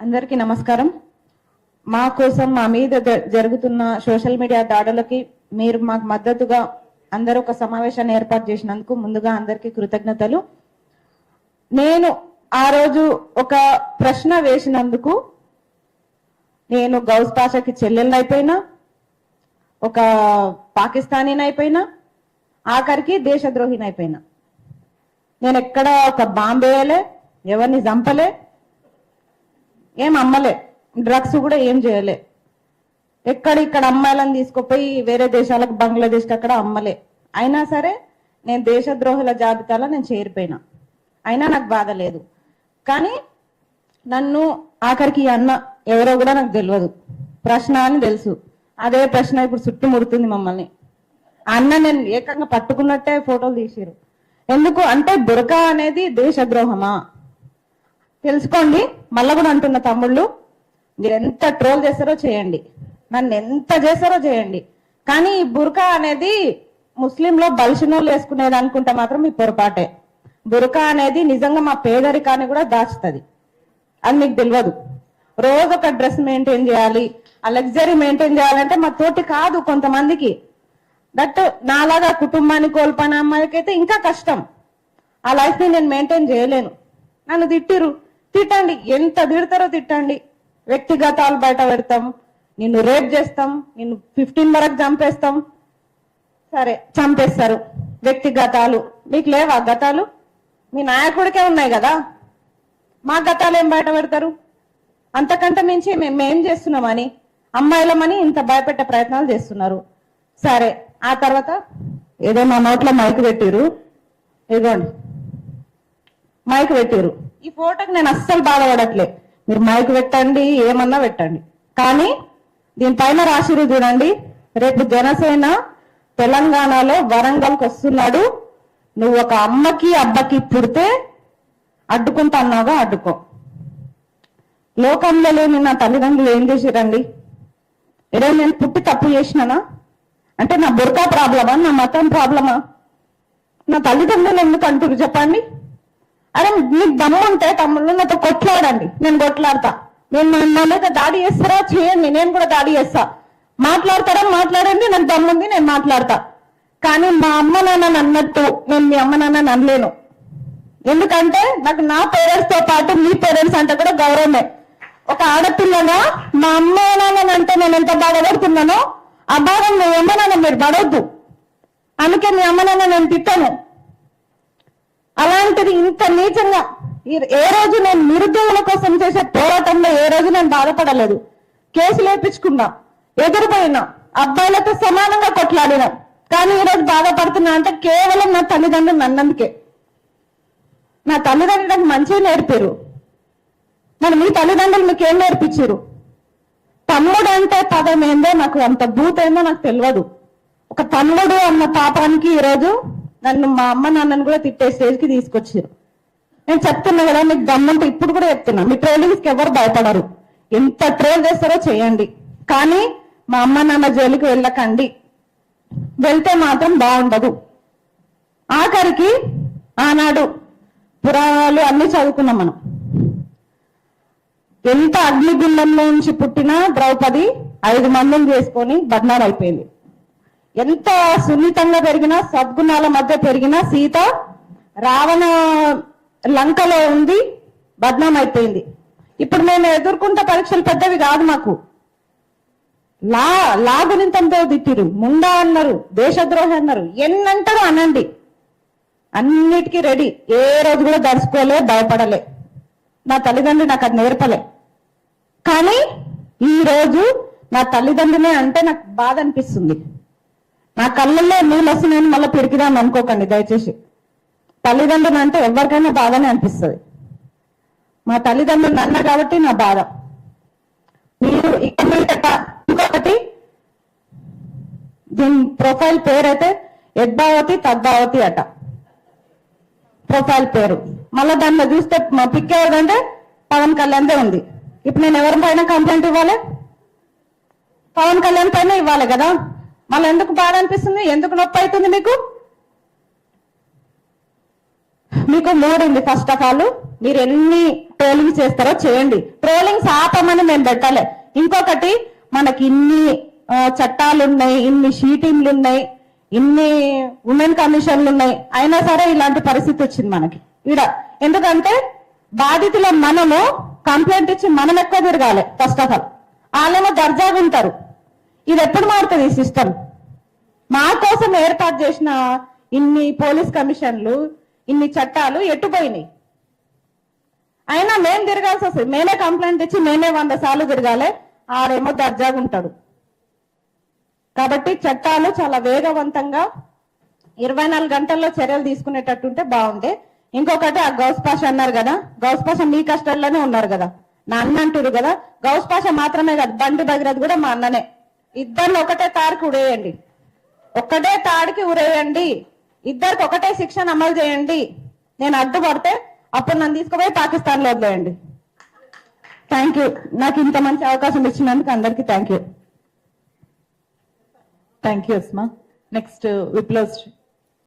అందరికీ నమస్కారం. మా కోసం మా మీద జరుగుతున్న సోషల్ మీడియా దాడులకి మీరు మాకు మద్దతుగా అందరూ ఒక సమావేశాన్ని ఏర్పాటు చేసినందుకు ముందుగా అందరికీ కృతజ్ఞతలు. నేను ఆ రోజు ఒక ప్రశ్న వేసినందుకు నేను గౌస్ పాషాకి చెల్లెలనైపోయినా, ఒక పాకిస్తానీనైపోయినా, ఆఖరికి దేశద్రోహినైపోయినా. నేను ఎక్కడ ఒక బాంబేయలే, ఎవరిని చంపలే, ఏం అమ్మలే, డ్రగ్స్ కూడా ఏం చేయలే. ఇక్కడ అమ్మాయిలను తీసుకుపోయి వేరే దేశాలకు, బంగ్లాదేశ్కి అక్కడ అమ్మలే. అయినా సరే నేను దేశద్రోహుల జాబితాలో నేను చేరిపోయినా. అయినా నాకు బాధ లేదు. కానీ నన్ను ఆఖరికి అన్న ఎవరో కూడా నాకు తెలియదు, ప్రశ్న అని తెలుసు. అదే ప్రశ్న ఇప్పుడు చుట్టుముడుతుంది మమ్మల్ని. అన్న నేను ఏకంగా పట్టుకున్నట్టే ఫోటోలు తీసిరు. ఎందుకు అంటే బురకా అనేది దేశద్రోహమా తెలుసుకోండి. మళ్ళా కూడా అంటున్న తమ్ముళ్ళు, మీరు ఎంత ట్రోల్ చేస్తారో చేయండి, నన్ను ఎంత చేస్తారో చేయండి, కానీ ఈ బురకా అనేది ముస్లింలో బలిసినోళ్ళు వేసుకునేది అనుకుంటే మాత్రం మీ పొరపాటే. బురకా అనేది నిజంగా మా పేదరికాన్ని కూడా దాచుతుంది. అది మీకు తెలియదు. రోజు ఒక డ్రెస్ మెయింటైన్ చేయాలి, ఆ లగ్జరీ మెయింటైన్ చేయాలంటే మా తోటి కాదు కొంతమందికి. దట్ నాలాగా కుటుంబాన్ని కోల్పోయిన అమ్మాయికి అయితే ఇంకా కష్టం. ఆ లైఫ్ ని నేను మెయింటైన్ చేయలేను. నన్ను తిట్టిరు, తిట్టండి, ఎంత తిడతారో తిట్టండి. వ్యక్తిగతాలు బయట పెడతాం, నిన్ను రేప్ చేస్తాం, నిన్ను 15 వరకు చంపేస్తాం. సరే చంపేస్తారు, వ్యక్తిగతాలు. మీకు లేవా గతాలు? మీ నాయకుడికే ఉన్నాయి కదా, మా గతాలు ఏం బయట పెడతారు? అంతకంటే మించి మేమేం చేస్తున్నామని, అమ్మాయిలమని ఇంత భయపెట్టే ప్రయత్నాలు చేస్తున్నారు. సరే ఆ తర్వాత ఏదో మా నోట్లో మైక్ పెట్టిరు, ఇదిగోండి మైక్ పెట్టిరు. ఈ ఫోటోకి నేను అస్సలు బాధపడట్లే. మీరు మైక్ పెట్టండి, ఏమన్నా పెట్టండి, కానీ దీనిపైన రాసిరు చూడండి, రేపు జనసేన తెలంగాణలో వరంగల్కి వస్తున్నాడు, నువ్వు ఒక అమ్మకి అబ్బకి పుడితే అడ్డుకుంటా అన్నావుగా అడ్డుకో. లోకంలో లేని నా తల్లిదండ్రులు ఏం చేసిరండి? ఈరోజు నేను పుట్టి తప్పు చేసినానా? అంటే నా బుర్కా ప్రాబ్లమా, నా మతం ప్రాబ్లమా? నా తల్లిదండ్రులు ఎందుకు అంటారు చెప్పండి? అరే మీకు దమ్ము ఉంటే తమ్ముళ్ళు నాతో కొట్లాడండి, నేను కొట్లాడతా. నేను నా మీద దాడి చేస్తారా చేయండి, నేను కూడా దాడి చేస్తా. మాట్లాడతారా మాట్లాడండి, నాకు దమ్ముంది, నేను మాట్లాడతా. కానీ మా అమ్మ నాన్న అన్నట్టు నేను మీ అమ్మ నాన్న అనలేను. ఎందుకంటే నాకు నా పేరెంట్స్ తో పాటు మీ పేరెంట్స్ అంటే కూడా గౌరవమే. ఒక ఆడపిల్లగా మా అమ్మ నాన్న అంటే నేను ఎంత బాధపడుతున్నానో ఆ భాగం మీ అమ్మ నాన్న మీరు పడవద్దు. అందుకే మీ అమ్మ నాన్న నేను తిట్టాను. అలాంటిది ఇంత నీచంగా ఏ రోజు నేను నిరుద్యోగుల కోసం చేసే పోరాటంలో ఏ రోజు నేను బాధపడలేదు. కేసులు వేయించుకున్నా, ఎదురుపోయినా, అబ్బాయిలతో సమానంగా కొట్లాడినా. కానీ ఈరోజు బాధపడుతున్నా అంటే కేవలం నా తల్లిదండ్రులు నన్నందుకే. నా తల్లిదండ్రులు నాకు మంచిగా నేర్పారు. మరి మీ తల్లిదండ్రులు మీకు ఏం నేర్పించారు? తమ్ముడు అంటే పదం ఏందో నాకు, అంత భూత ఏందో నాకు తెలియదు. ఒక తమ్ముడు అన్న పాపానికి ఈరోజు నన్ను మా అమ్మ నాన్నని కూడా తిట్టే స్టేజ్కి తీసుకొచ్చారు. నేను చెప్తున్నా కదా, మీకు దమ్ముంటే ఇప్పుడు కూడా చెప్తున్నా, మీ ట్రోలింగ్స్కి ఎవరు భయపడరు. ఎంత ట్రోల్ చేస్తారో చేయండి, కానీ మా అమ్మ నాన్న జైలుకి వెళ్ళకండి. వెళ్తే మాత్రం బాగుండదు. ఆఖరికి ఆనాడు పురాణాలు అన్ని చదువుకున్నాం మనం. ఎంత అగ్నిగుండంలో నుంచి పుట్టిన ద్రౌపది 5 మందిని చేసుకొని బద్నాం అయిపోయింది. ఎంత సున్నితంగా పెరిగినా, సద్గుణాల మధ్య పెరిగిన సీత రావణ లంకలో ఉంది, బద్నాం అయిపోయింది. ఇప్పుడు మేము ఎదుర్కొంటే పరీక్షలు పెద్దవి కాదు మాకు. లాగునింతంతో తిట్టిరు, ముండా అన్నారు, దేశద్రోహి అన్నారు, ఎన్నంటారు అనండి, అన్నిటికీ రెడీ. ఏ రోజు కూడా దర్చుకోలే, భయపడలే. నా తల్లిదండ్రులు నాకు అది నేర్పలే. కానీ ఈ రోజు నా తల్లిదండ్రులే అంటే నాకు బాధ అనిపిస్తుంది. నా కళ్ళల్లో నీళ్ళు వస్తున్నాయని మళ్ళీ పిరికిదాం అనుకోకండి దయచేసి. తల్లిదండ్రులు అంటే ఎవరికైనా బాధనే అనిపిస్తుంది. మా తల్లిదండ్రులు నన్న కాబట్టి నా బాధ. మీరు ఇంకొకటి, దీని ప్రొఫైల్ పేరైతే యద్భావతి తద్భావతి అట ప్రొఫైల్ పేరు. మళ్ళీ దానిలో చూస్తే మా పిక్ ఎవరిదంటే పవన్ కళ్యాణ్దే ఉంది. ఇప్పుడు నేను ఎవరి పైన కంప్లైంట్ ఇవ్వాలి? పవన్ కళ్యాణ్ పైన ఇవ్వాలి కదా. మళ్ళీ ఎందుకు బాధ అనిపిస్తుంది? ఎందుకు నొప్పి అవుతుంది మీకు? మీకు మూడింది. ఫస్ట్ ఆఫ్ ఆల్ మీరు ఎన్ని ట్రోలింగ్ చేస్తారో చేయండి, ట్రోలింగ్స్ ఆపమని మేము పెట్టాలి. ఇంకొకటి, మనకి ఇన్ని చట్టాలు ఉన్నాయి, ఇన్ని షీటింగ్లు ఉన్నాయి, ఇన్ని ఉమెన్ కమిషన్లు ఉన్నాయి, అయినా సరే ఇలాంటి పరిస్థితి వచ్చింది మనకి ఈడ. ఎందుకంటే బాధితుల మనము కంప్లైంట్ ఇచ్చి మనం ఎక్కువ తిరగాలి. ఫస్ట్ ఆఫ్ ఆల్ వాళ్ళేమో దర్జాగా ఉంటారు. ఇది ఎప్పుడు మారుతుంది ఈ సిస్టమ్? మా కోసం ఏర్పాటు చేసిన ఇన్ని పోలీస్ కమిషన్లు, ఇన్ని చట్టాలు ఎట్టుపోయినాయి. అయినా మేం తిరగాల్సి వస్తుంది. మేమే కంప్లైంట్ ఇచ్చి మేమే 100 సార్లు తిరగాలి. ఆడేమో దర్జాగా ఉంటాడు. కాబట్టి చట్టాలు చాలా వేగవంతంగా 24 గంటల్లో చర్యలు తీసుకునేటట్టుంటే బాగుండే. ఇంకొకటి, ఆ గౌస్ పాష అన్నారు కదా, గౌస్ పాష మీ కష్టాల్లోనే ఉన్నారు కదా, నా అన్న అంటారు కదా. గౌస్ పాష మాత్రమే కాదు, బండి భగీరథ్ కూడా మా అన్ననే. ఇద్దరిని ఒకటే తాడుకి ఉరేయండి, ఒక్కటే తాడికి ఉరేయండి, ఇద్దరికి ఒకటే శిక్షను అమలు చేయండి. నేను అడ్డుపడితే అప్పుడు నన్ను తీసుకుపోయి పాకిస్తాన్ లో వదిలేయండి. Thank you. నాకు ఇంత మంచి అవకాశం ఇచ్చినందుకు అందరికీ thank you. Thank you Asma. Next Viplav